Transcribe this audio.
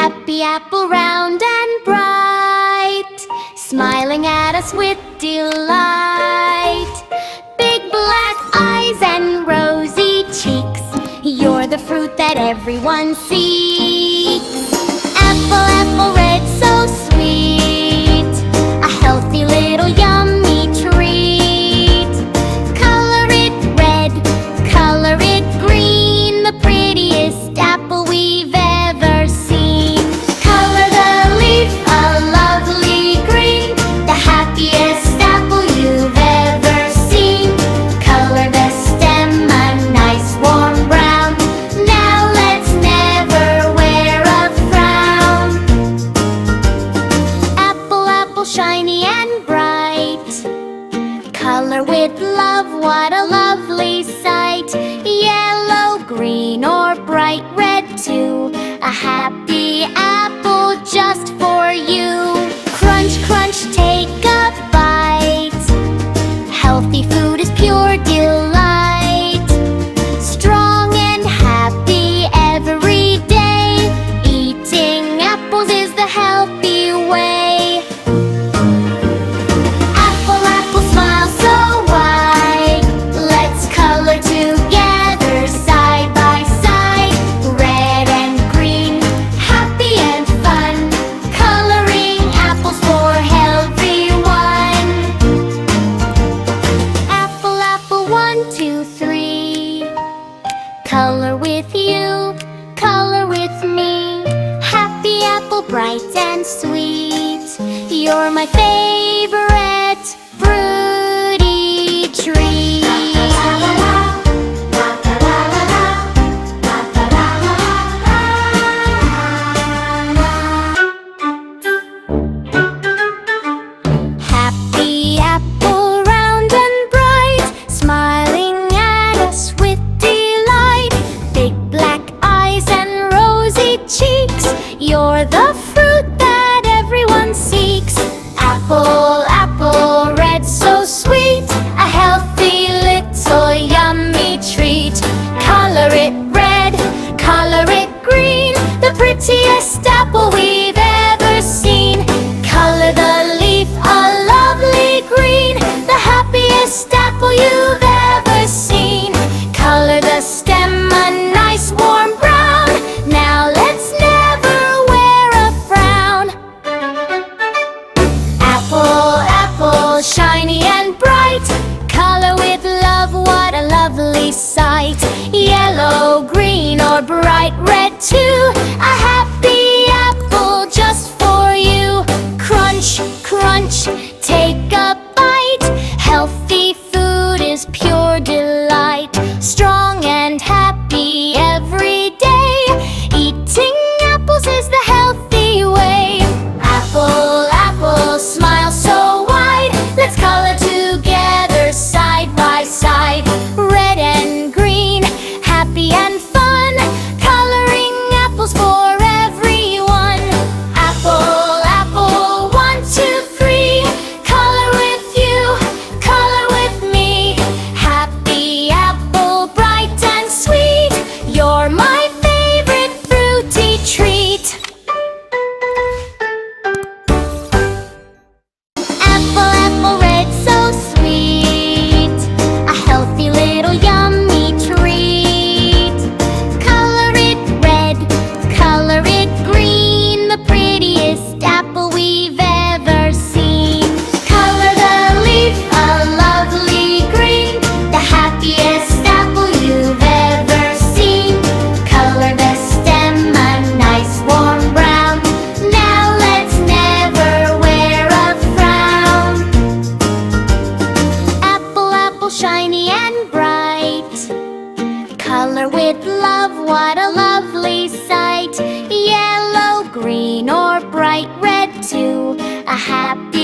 Happy apple, round and bright, smiling at us with delight. Big black eyes and rosy cheeks, you're the fruit that everyone seeks. Apple, apple, red, so sweet, a healthy little yummy treat. Color it red, color it green, the prettiest apple we've ever seen. Color the leaf a lovely green, the happiest apple you've ever seen. Color the stem a nice warm brown, now let's never wear a frown. Apple, apple, shiny and bright, color with love, what a lovely sight. Yellow, green, or bright red too, a happy apple just for you. Crunch, crunch, take a bite, healthy food is pure delight. Strong and happy every day, eating apples is the healthy way. Apple, apple, smile so wide, let's color together side by side. Red and green, happy and fun, coloring apples for everyone. Apple, apple, 1, 2, 3, color with you, color with me. Happy apple, bright and sweet, you're my favorite fruity treat. Happy apple, round and bright, smiling at us with delight. Big black eyes and rosy cheeks, you're the fruit that everyone seeks. Apple, apple, red, so sweet, a healthy little yummy treat. Color it red, color it green, the prettiest apple we've ever seen. Color the leaf a lovely green, the happiest apple you've ever seen. Color the stem a nice warm brown, now let's never wear a frown. Apple, apple, shiny and bright, color with love, what a lovely sight. Yellow, green, or bright red too, a happy apple just for you. Crunch, crunch, take a bite, healthy food is pure delight. Strong and happy every day, eating apples is the healthy way. Apple, apple, smile so wide, let's color together side by side. Red and green, happy and fun, coloring apples for everyone. Apple, apple, 1, 2, 3, color with you, color with me. Happy apple, bright and sweet, you're my favorite fruity treat. Apple, apple, red, so sweet, a healthy little yummy treat. Color it red, color it green, the prettiest apple we've ever seen. Color the leaf a lovely green, the happiest apple you've ever seen. Color the stem a nice warm brown, now let's never wear a frown. Apple, apple, shiny and bright, color with love, what a lovely sight. Yellow, green, or bright red too, a happy